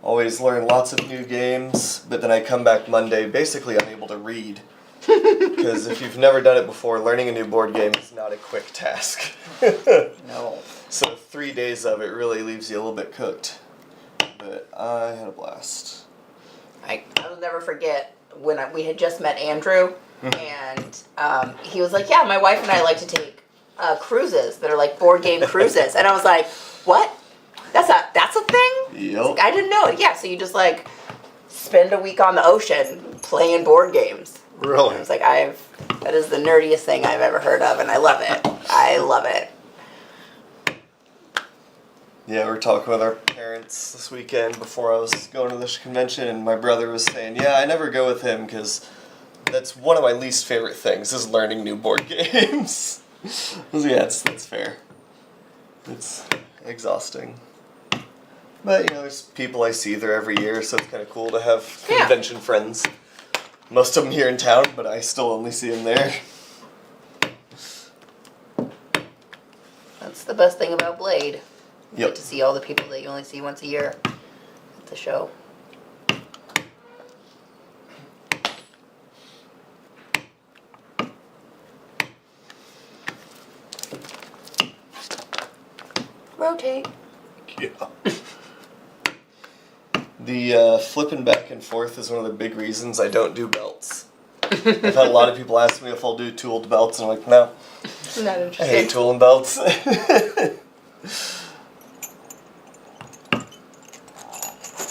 always learn lots of new games. But then I come back Monday basically unable to read. Because if you've never done it before, learning a new board game is not a quick task. No. So 3 days of it really leaves you a little bit cooked. But I had a blast. I will never forget when we had just met Andrew, and he was like, "Yeah, my wife and I like to take cruises that are like board game cruises," and I was like, "What? That's a thing?" Yep. Like, I didn't know it. Yeah, so you just like spend a week on the ocean playing board games. Really? I was like, that is the nerdiest thing I've ever heard of, and I love it. I love it. Yeah, we were talking with our parents this weekend before I was going to this convention, and my brother was saying, "Yeah, I never go with him because that's one of my least favorite things is learning new board games." I was like, yeah, that's fair. It's exhausting. But, there's people I see there every year, so it's kind of cool to have Yeah. convention friends. Most of them here in town, but I still only see them there. That's the best thing about Blade. You Yep. get to see all the people that you only see once a year at the show. Rotate. Yeah. The flipping back and forth is one of the big reasons I don't do belts. I've had a lot of people ask me if I'll do tooled belts, and I'm like, no. Not I interesting. hate tooling belts.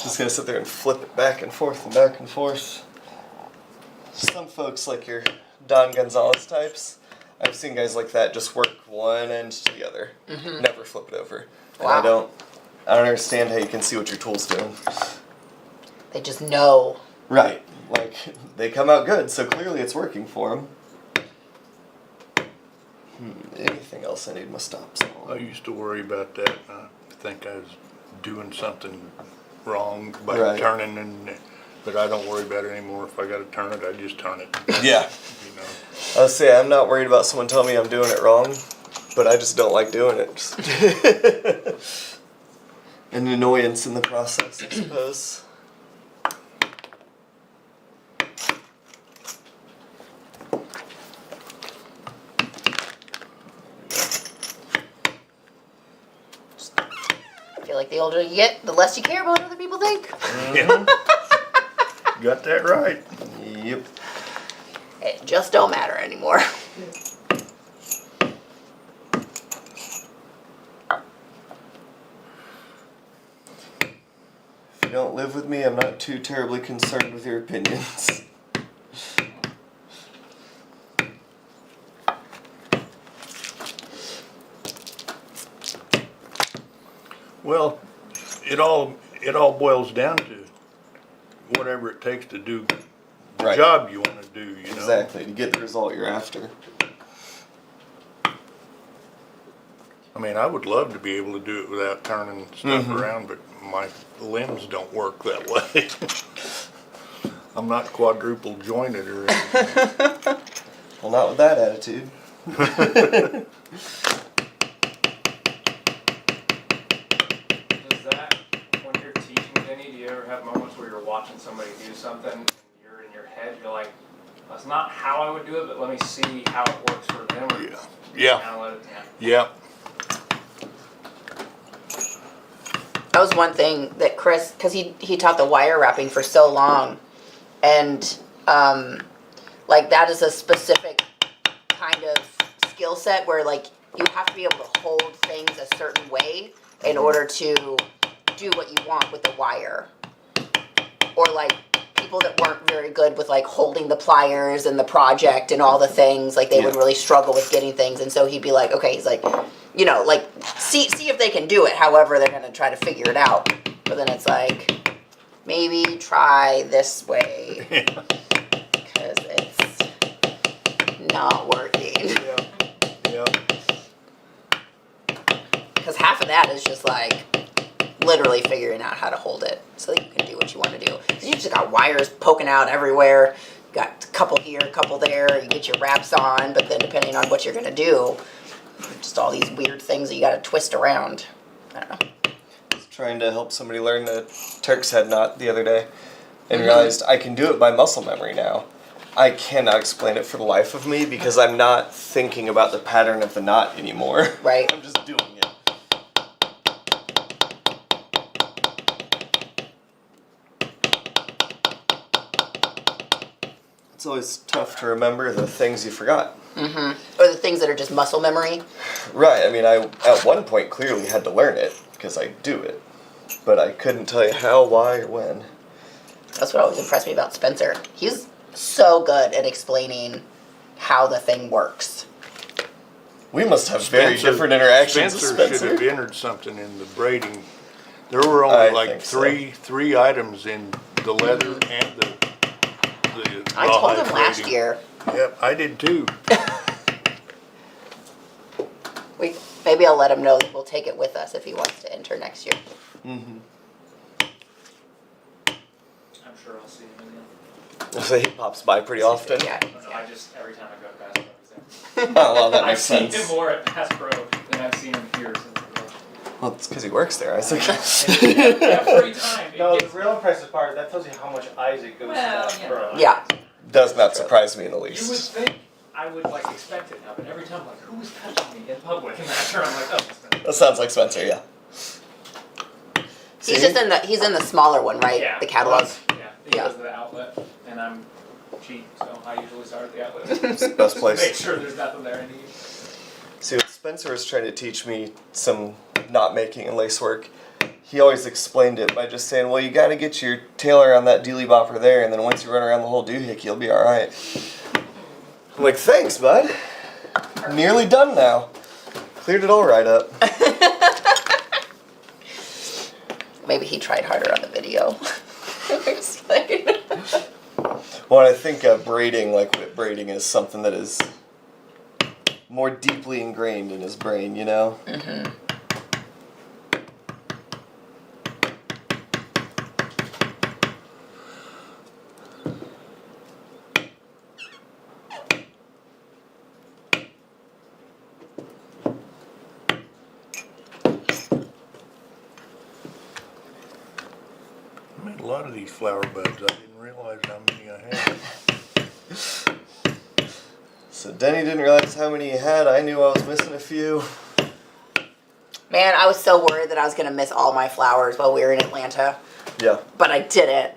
Just gotta sit there and flip it back and forth and back and forth. Some folks, like your Don Gonzalez types, I've seen guys like that just work one end to the other, never flip it over. And Wow. I don't understand how you can see what your tool's doing. They just know. Right, like they come out good, so clearly it's working for them. Anything else I need my stops I on? used to worry about that. I think I was doing something wrong by Right. turning, but I don't worry about it anymore. If I got to turn it, I just turn it. Yeah. You know. I'll say I'm not worried about someone telling me I'm doing it wrong, but I just don't like doing it. An annoyance in the process, I suppose. I feel like the older you get, the less you care about what other people think. Yeah. Got that right. Yep. It just don't matter anymore. If you don't live with me, I'm not too terribly concerned with your opinions. Well, it all boils down to whatever it takes to do the Right. job you want to do. You know. Exactly, to get the result you're after. I mean, I would love to be able to do it without turning stuff Mhm. around, but my limbs don't work that way. I'm not quadruple jointed or anything. Well, not with that attitude. Does that, when you're teaching, Denny, do you ever have moments where you're watching somebody do something and you're in your head, you're like, that's not how I would do it, but let me see how it works for them? Or Yeah. Yeah. kinda let it- yeah. Yeah. That was one thing that Chris, because he taught the wire wrapping for so long, and like that is a specific kind of skill set where like you have to be able to hold things a certain way in order to do what you want with the wire. Or like people that weren't very good with like holding the pliers and the project and all the things, like they would Yeah. really struggle with getting things, and so he'd be like, okay, he's like, like see if they can do it, however they're gonna try to figure it out. But then it's like, maybe try this way, because it's not working. Yeah. Yeah. Because half of that is just like literally figuring out how to hold it so that you can do what you want to do. 'Cause you just got wires poking out everywhere. You got a couple here, a couple there. You get your wraps on, but then depending on what you're gonna do, just all these weird things that you got to twist around. I don't know. Trying to help somebody learn the Turk's head knot the other day, and realized I can do it by muscle memory now. I cannot explain it for the life of me because I'm not thinking about the pattern of the knot anymore. Right. I'm just doing it. It's always tough to remember the things you forgot. Or the things that are just muscle memory. Right, I mean, I at one point clearly had to learn it because I do it, but I couldn't tell you how, why, or when. That's what always impressed me about Spencer. He's so good at explaining how the thing works. We must have very different interactions with Spencer should Spencer. have entered something in the braiding. There were only I like think so. three items in the leather and the I told rawhide him last braiding. year. Yep, I did too. Maybe I'll let him know that we'll take it with us if he wants to enter next year. Mm-hmm. I'm sure I'll see him again. So he pops by pretty often. Yeah. I just, every time I go to Bass Pro, he's there. Oh, well, that I've makes seen sense. him more at Bass Pro than I've seen him here since I left. Well, it's because he works there, I think. Every time. it No, the gets- real impressive part, that tells you how much Isaac goes Well, to that yeah. pro. Yeah. Does not surprise me in the You would least. think I would like expect it now, but every time I'm like, who is touching me in public? And after I'm like, oh, it's Spencer. That sounds like Spencer, yeah. He's just he's in the smaller one, right? Yeah. The catalog. Yeah, he Yeah. goes to the outlet, and I'm cheap, so I usually start at the outlet. It's the best place. Make sure there's nothing there I need. See, what Spencer was trying to teach me some knot making and lace work, he always explained it by just saying, well, you got to get your tailor on that dealy bopper there, and then once you run around the whole doohickey, you'll be all right. I'm like, thanks, bud. Nearly done now. Cleared it all right up. Maybe he tried harder on the video. Explain. Well, I think braiding, like whip braiding, is something that is more deeply ingrained in his brain, you know? Mm-hmm. I made a lot of these flower buds. I didn't realize how many I had. So Denny didn't realize how many he had. I knew I was missing a few. Man, I was so worried that I was gonna miss all my flowers while we were in Atlanta, Yeah. but I didn't.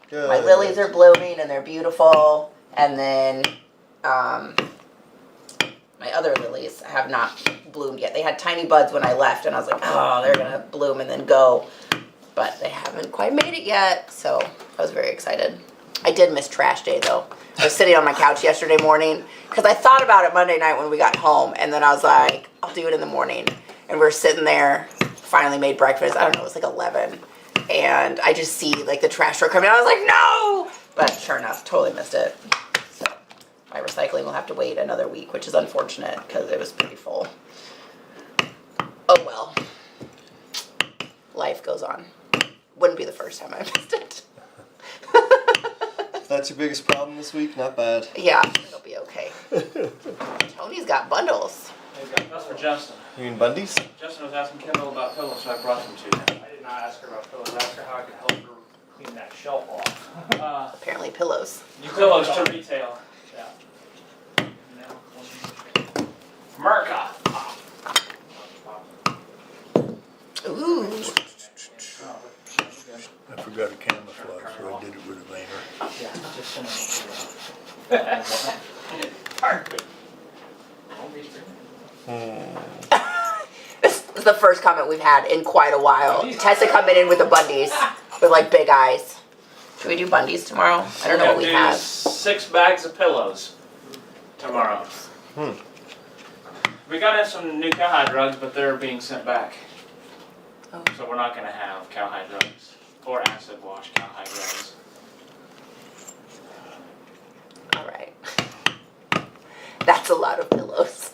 Good. My lilies are blooming and they're beautiful, and then my other lilies have not bloomed yet. They had tiny buds when I left, and I was like, oh, they're gonna bloom and then go, but they haven't quite made it yet. So I was very excited. I did miss trash day though. I was sitting on my couch yesterday morning because I thought about it Monday night when we got home, and then I was like, I'll do it in the morning. And we're sitting there, finally made breakfast. I don't know, it was like 11. And I just see like the trash truck coming. I was like, no! But sure enough, totally missed it. So my recycling will have to wait another week, which is unfortunate because it was pretty full. Oh well. Life goes on. Wouldn't be the first time I missed it. If that's your biggest problem this week, not bad. Yeah, it'll be okay. Tony's got bundles. That's for Justin. You mean Bundy's? Justin was asking Kendall about pillows, so I brought them to him. I did not ask her about pillows. I asked her how I could help her clean that shelf off. Apparently pillows. New pillows to retail. Yeah. America. Ooh. I forgot a camouflage, so I did it with a veiner. Yeah, just send it. Perfect. This is the first comment we've had in quite a while. Tessa coming in with the Bundys with like big eyes. Should we do Bundys tomorrow? I don't know what we have. 6 bags of pillows tomorrow. We got in some new cowhide rugs, but they're being sent back. Oh. So we're not going to have cowhide rugs or acid wash cowhide rugs. All right. That's a lot of pillows.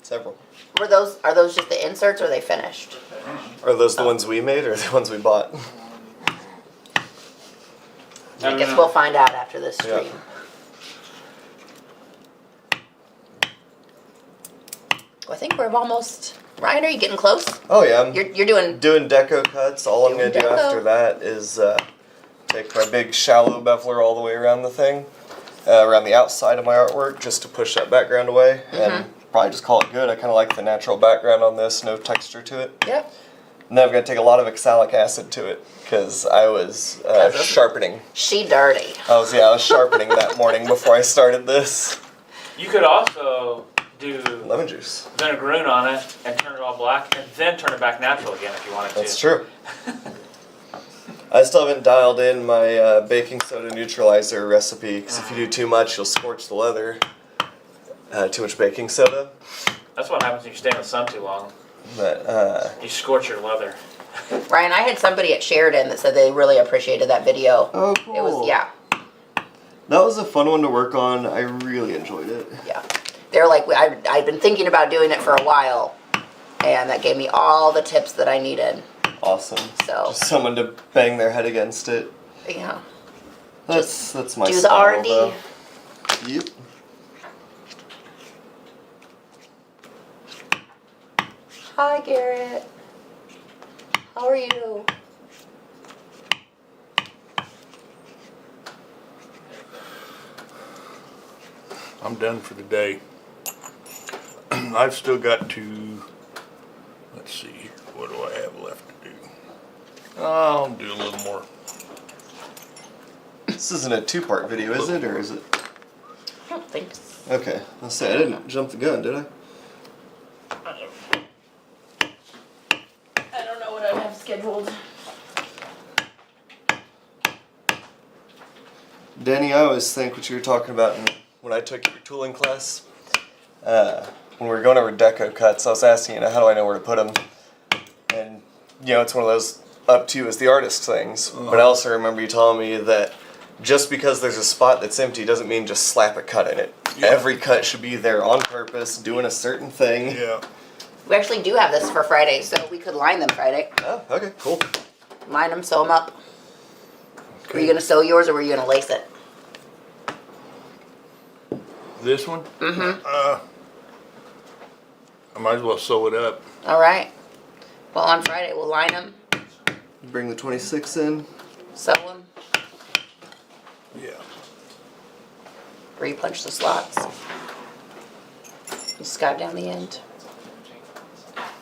Several. Are those just the inserts or are they finished? Are those the ones we made or the ones we bought? I guess we'll find out after this Yeah. stream. Well, I think we're almost. Ryan, are you getting close? Oh yeah, I'm You're doing. doing deco cuts. All I'm Doing gonna do deco. after that is take my big shallow beveler all the way around the thing, around the outside of my artwork, just to push that background away, and probably just call it good. I kind of like the natural background on this, no texture to it. Yep. And then I'm gonna take a lot of oxalic acid to it because I was sharpening. She dirty. I was sharpening that morning before I started this. You could also do Lemon juice. vinegaroon on it and turn it all black, and then turn it back natural again if you wanted to. That's true. I still haven't dialed in my baking soda neutralizer recipe because if you do too much, you'll scorch the leather. Too much baking soda. That's what happens when you stay in the sun too long. But You scorch your leather. Ryan, I had somebody at Sheridan that said they really appreciated that video. oh, cool. It was yeah. That was a fun one to work on. I really enjoyed it. Yeah. They're like, I'd been thinking about doing it for a while, and that gave me all the tips that I needed. Awesome. So, Just someone to bang their head against it. yeah. That's my Do the style, R&D. though. Yep. Hi, Garrett. How are you? I'm done for the day. I've still got to, let's see here, what do I have left to do? I'll do a little more. This isn't a two-part video, is it? Or is it? I don't think so. Okay. I'll say I didn't jump the gun, did I? I don't know what I have scheduled. Denny, I always think what you were talking about when I took your tooling class. When we were going over deco cuts, I was asking, how do I know where to put them? And, it's one of those up to you as the artist things. But I also remember you telling me that just because there's a spot that's empty doesn't mean just slap a cut in it. Yeah. Every cut should be there on purpose, doing a certain thing. Yeah. We actually do have this for Friday, so we could line them Friday. Oh, okay, cool. Line them, sew them up. Were you going to sew yours or were you going to lace it? This one? Mm-hmm. I might as well sew it up. All right. Well, on Friday, we'll line them, Bring the 26 in. sew them, Yeah. re-punch the slots. You scout down the end.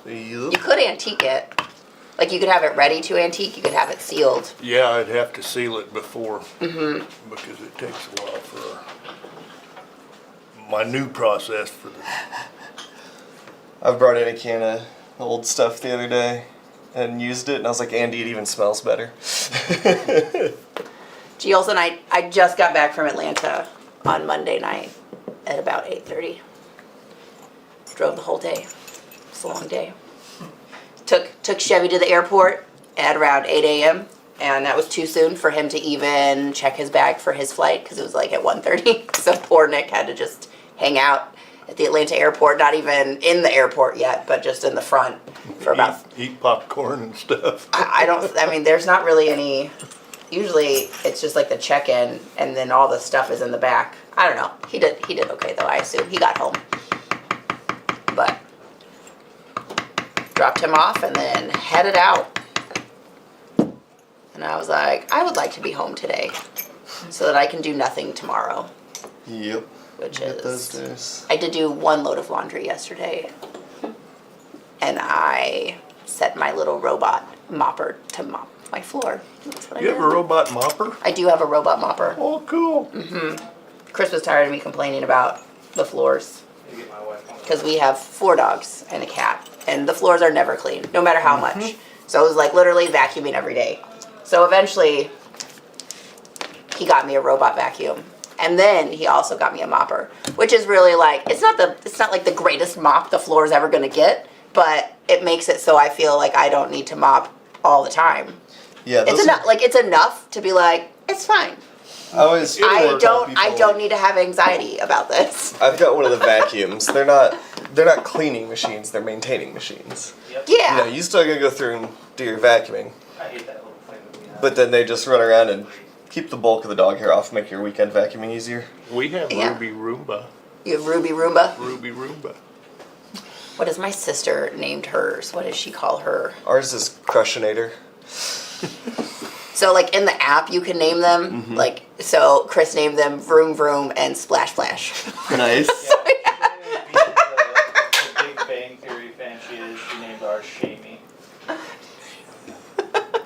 You could antique it. Like, you could have it ready to antique, you could have it sealed. Yeah, I'd have to seal it before. Mm-hmm. Because it takes a while for my new process for the. I've brought in a can of old stuff the other day and used it, and I was like, Andy, it even smells better. Giles and I just got back from Atlanta on Monday night at about 8:30. Drove the whole day. It's a long day. Took Chevy to the airport at around 8 a.m. and that was too soon for him to even check his bag for his flight because it was like at 1:30. So poor Nick had to just hang out at the Atlanta airport, not even in the airport yet, but just in the front for about. Eat popcorn and stuff. I mean, there's not really any. Usually, it's just like the check-in, and then all the stuff is in the back. I don't know. He did okay though. I assume he got home, but dropped him off and then headed out. And I was like, I would like to be home today, so that I can do nothing tomorrow. Yep. Which Get those is, days. I did do one load of laundry yesterday, and I set my little robot mopper to mop my floor. That's what I You have did. a robot mopper? I do have a robot mopper. Oh, cool. Chris was tired of me complaining about the floors You get my wife one of because we have 4 dogs and a cat, and the floors are never clean, no matter how much. So it was like literally vacuuming every day. So eventually, he got me a robot vacuum. And then he also got me a mopper, which is really like, it's not like the greatest mop the floor is ever gonna get, but it makes it so I feel like I don't need to mop all the time. Yeah, It's enough, like it's enough to be like, it's fine. I always I tell don't people, need to have anxiety about this. I've got one of the vacuums. They're not they're not cleaning machines, they're maintaining machines. Yep. Yeah. You know, you still gotta go through and do your vacuuming, I hate that little thing that we have. but then they just run around and keep the bulk of the dog hair off, make your weekend vacuuming easier. We have Yeah. Ruby Roomba. You have Ruby Roomba. Ruby Roomba. What is my sister named hers? What does she call her? Ours is Crushinator. So like in the app you can name them. Like so Chris named them Vroom Vroom and Splash Splash. Nice. The Big Bang Theory fan she is, she named ours Shamey.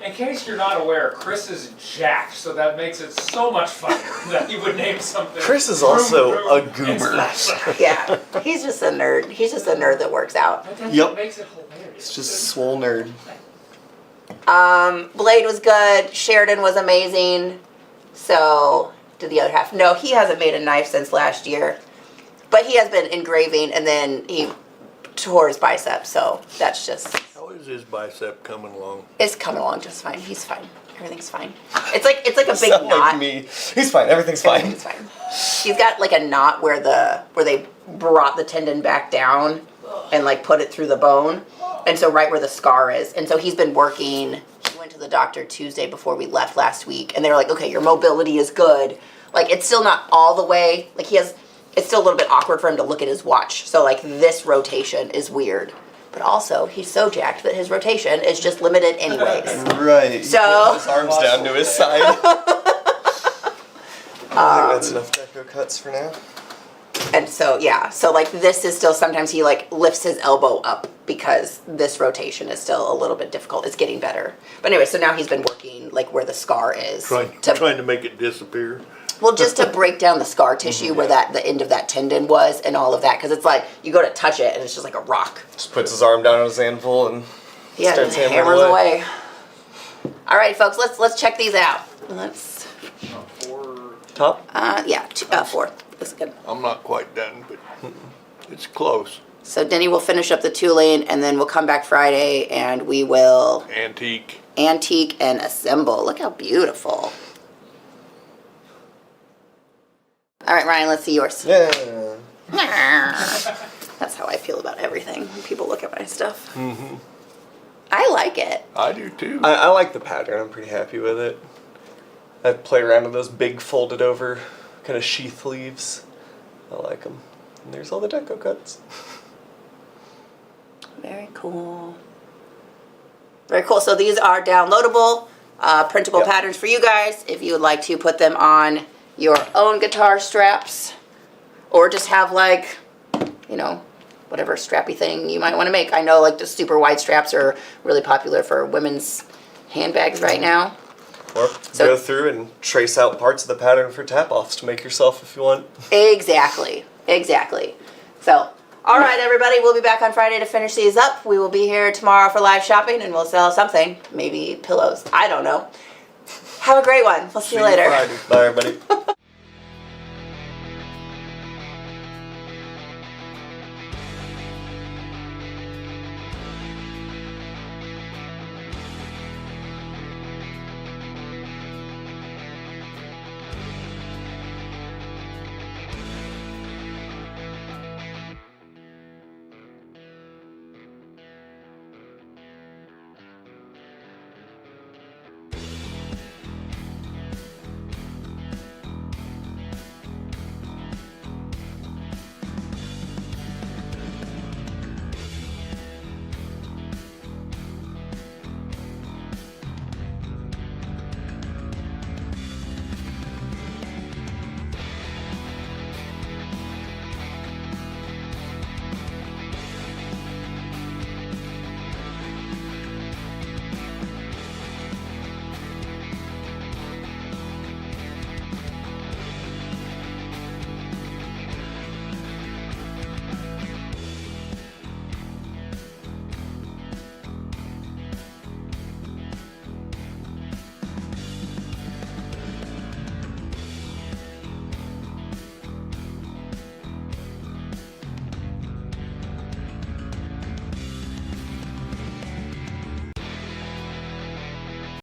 In case you're not aware, Chris is jacked, so that makes it so much funnier that he would name something. Chris is Vroom, also vroom, a and goober. splash, splash. Yeah. He's just a nerd. He's just a nerd that works out. But that's Yep. what makes it hilarious. It's just swole nerd. Blade was good. Sheridan was amazing. So did the other half. No, he hasn't made a knife since last year. But he has been engraving and then he tore his bicep, so that's just How is his bicep coming along? it's coming along just fine. He's fine. Everything's fine. It's like a big Sound knot. like me. He's fine. Everything's fine. Everything's fine. He's got like a knot where they brought the tendon back down and like put it through the bone. And so right where the scar is. And so he's been working. He went to the doctor Tuesday before we left last week and they were like, "Okay, your mobility is good." Like it's still not all the way. Like it's still a little bit awkward for him to look at his watch. So like this rotation is weird. But also he's so jacked that his rotation is just limited anyways. Right. So- His arms down to his side. I think that's enough deco cuts for now. And so, yeah, so like this is still, sometimes he like lifts his elbow up because this rotation is still a little bit difficult. It's getting better. But anyway, so now he's been working like where the scar is. Trying to make it disappear. Well, just to break down the scar tissue where the end of that tendon was and all of that. Because it's like, you go to touch it and it's just like a rock. Just puts his arm down on his anvil and Yeah, starts and hammering hammers away. away. All right, folks, let's check these out. Let's, Top? yeah, 4. That's good. I'm not quite done, but it's close. So Denny will finish up the tooling and then we'll come back Friday and we will Antique. antique and assemble. Look how beautiful. All right, Ryan, let's see yours. Yeah. That's how I feel about everything when people look at my stuff. I like it. I do too. I like the pattern. I'm pretty happy with it. I play around with those big folded over kind of sheath leaves. I like them. And there's all the deco cuts. Very cool. Very cool. So these are downloadable, printable Yep. patterns for you guys if you would like to put them on your own guitar straps or just have like, you know, whatever strappy thing you might want to make. I know like the super wide straps are really popular for women's handbags right now. Or So- go through and trace out parts of the pattern for tap-offs to make yourself if you want. Exactly. So, all right, everybody, we'll be back on Friday to finish these up. We will be here tomorrow for live shopping and we'll sell something, maybe pillows. I don't know. Have a great one. We'll see you later. Friday. Bye, everybody.